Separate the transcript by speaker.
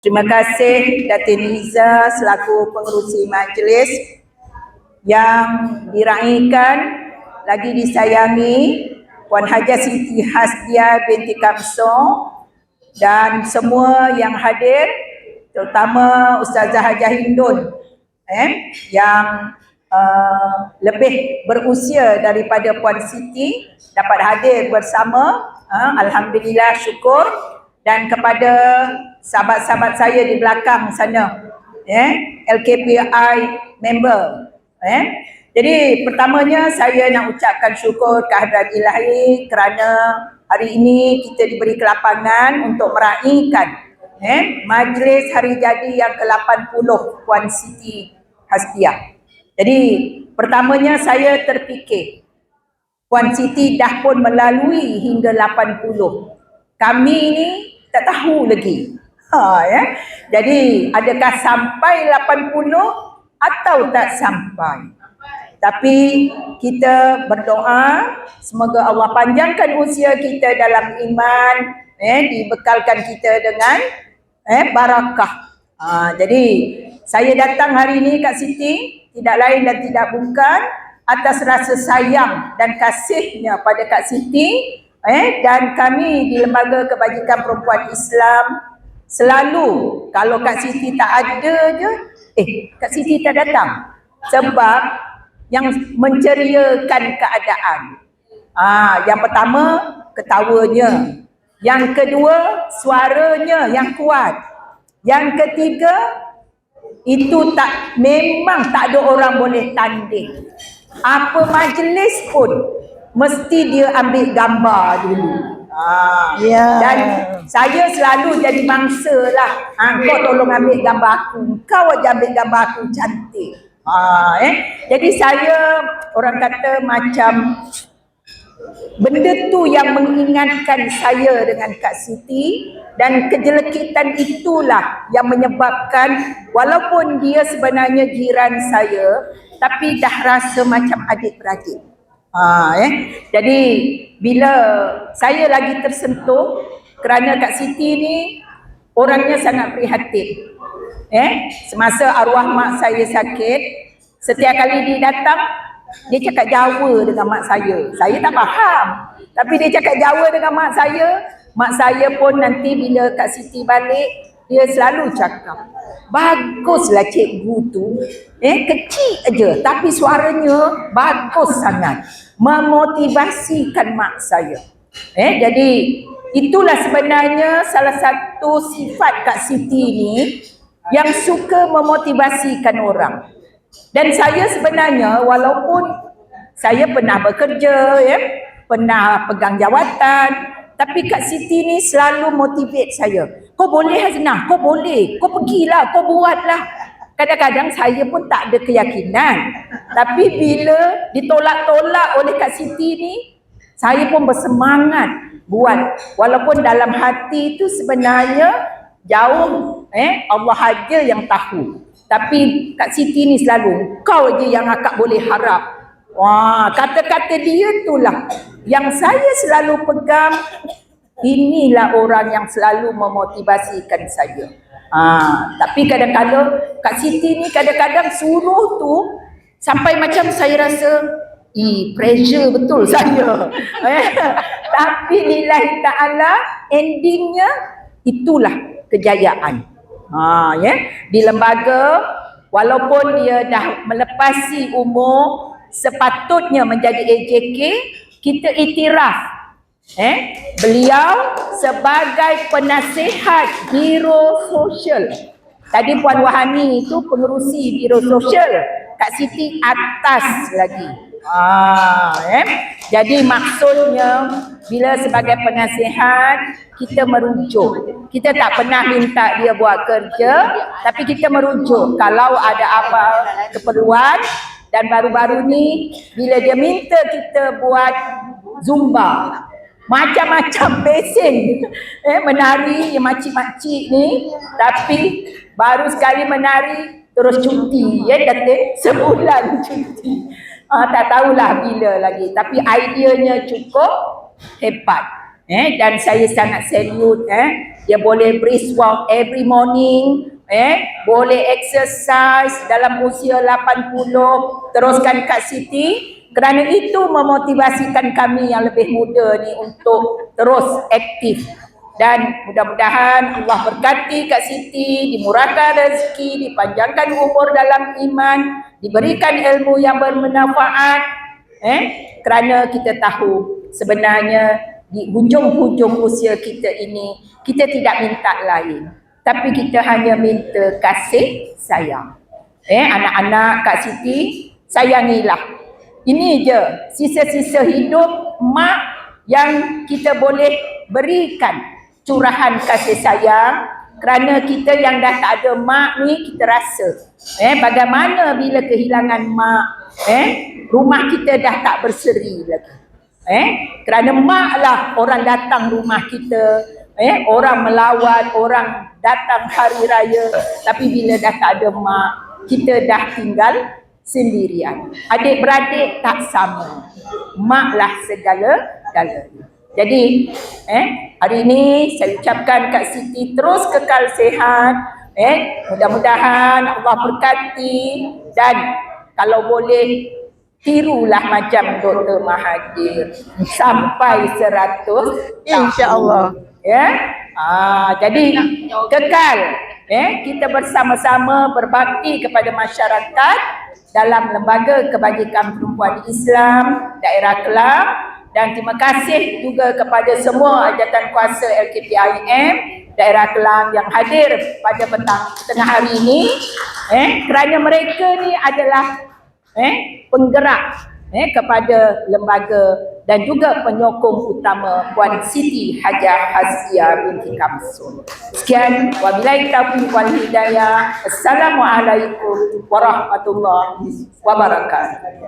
Speaker 1: Terima kasih Datin Liza selaku pengerusi majlis yang diraikan, lagi disayangi Puan Hajah Siti Hasdia binti Kamso dan semua yang hadir, terutama Ustazah Hajah Hindun yang lebih berusia daripada Puan Siti dapat hadir bersama. Alhamdulillah, syukur. Dan kepada sahabat-sahabat saya di belakang sana, LKPI member. Jadi pertamanya saya nak ucapkan syukur kehadrat Ilahi kerana hari ini kita diberi kelapangan untuk meraihkan majlis hari jadi yang ke-80 Puan Siti Hasdia. Jadi pertamanya saya terfikir Puan Siti dah pun melalui hingga 80. Kami ni tak tahu lagi. Jadi adakah sampai 80 atau tak sampai? Tapi kita berdoa semoga Allah panjangkan usia kita dalam iman, dibekalkan kita dengan barakah. Jadi saya datang hari ini Kak Siti tidak lain dan tidak bukan atas rasa sayang dan kasihnya pada Kak Siti, dan kami di Lembaga Kebajikan Perempuan Islam selalu kalau Kak Siti tak ada je, Kak Siti tak datang sebab yang menceriakan keadaan. Yang pertama ketawanya, yang kedua suaranya yang kuat, yang ketiga itu memang tak ada orang boleh tanding. Apa majlis pun mesti dia ambil gambar dulu. Dan saya selalu jadi mangsa lah. Kau tolong ambil gambar aku, kau aja ambil gambar aku cantik. Jadi saya, orang kata macam benda tu yang mengingatkan saya dengan Kak Siti, dan kejelekitan itulah yang menyebabkan walaupun dia sebenarnya jiran saya, tapi dah rasa macam adik-beradik. Jadi bila saya lagi tersentuh kerana Kak Siti ni orangnya sangat prihatin. Semasa arwah mak saya sakit, setiap kali dia datang, dia cakap Jawa dengan mak saya. Saya tak faham, tapi dia cakap Jawa dengan mak saya. Mak saya pun nanti bila Kak Siti balik, dia selalu cakap, baguslah cikgu tu, kecil aja tapi suaranya bagus sangat, memotivasikan mak saya. Jadi itulah sebenarnya salah satu sifat Kak Siti ni yang suka memotivasikan orang. Dan saya sebenarnya walaupun saya pernah bekerja, pernah pegang jawatan, tapi Kak Siti ni selalu motivate saya. Kau boleh Haznah, kau boleh, kau pergilah, kau buatlah. Kadang-kadang saya pun tak ada keyakinan. Tapi bila ditolak-tolak oleh Kak Siti ni, saya pun bersemangat buat. Walaupun dalam hati tu sebenarnya jauh, Allah aja yang tahu. Tapi Kak Siti ni selalu, kau je yang akak boleh harap. Kata-kata dia itulah yang saya selalu pegang. Inilah orang yang selalu memotivasikan saya. Tapi kadang-kadang Kak Siti ni kadang-kadang suruh tu sampai macam saya rasa pressure betul saya. Tapi lillahi ta'ala endingnya itulah kejayaan. Di lembaga walaupun dia dah melepasi umur sepatutnya menjadi AJK, kita iktiraf beliau sebagai penasihat biro sosial. Tadi Puan Wahani itu pengerusi biro sosial, Kak Siti atas lagi. Jadi maksudnya bila sebagai penasihat kita merujuk. Kita tak pernah minta dia buat kerja, tapi kita merujuk kalau ada apa keperluan. Dan baru-baru ni bila dia minta kita buat Zumba, macam-macam pesen, menari yang makcik-makcik ni, tapi baru sekali menari terus cuti, kata sebulan cuti. Tak tahulah bila lagi, tapi ideanya cukup hebat. Dan saya sangat salute dia boleh brisk walk every morning, boleh exercise dalam usia 80, teruskan Kak Siti. Kerana itu memotivasikan kami yang lebih muda ni untuk terus aktif. Dan mudah-mudahan Allah berkati Kak Siti, dimurahkan rezeki, dipanjangkan umur dalam iman, diberikan ilmu yang bermanfaat. Kerana kita tahu sebenarnya di hujung-hujung usia kita ini, kita tidak minta lain, tapi kita hanya minta kasih sayang. Anak-anak Kak Siti, sayangilah. Ini je sisa-sisa hidup mak yang kita boleh berikan curahan kasih sayang. Kerana kita yang dah tak ada mak ni, kita rasa bagaimana bila kehilangan mak, rumah kita dah tak berseri lagi. Kerana mak lah orang datang rumah kita, orang melawat, orang datang hari raya. Tapi bila dah tak ada mak, kita dah tinggal sendirian. Adik-beradik tak sama, mak lah segala-galanya. Jadi hari ini saya ucapkan Kak Siti terus kekal sihat. Mudah-mudahan Allah berkati, dan kalau boleh tirulah macam Dr. Mahathir sampai 100 tahun.
Speaker 2: InsyaAllah.
Speaker 1: Jadi kekal kita bersama-sama berbakti kepada masyarakat dalam Lembaga Kebajikan Perempuan Islam Daerah Kelang. Dan terima kasih juga kepada semua jawatan kuasa LKPIM Daerah Kelang yang hadir pada tengah hari ini, kerana mereka ni adalah penggerak kepada lembaga dan juga penyokong utama Puan Siti Hajah Hasbiah binti Kamsun. Sekian, wabillahi taufiq wal hidayah. Assalamualaikum warahmatullahi wabarakatuh.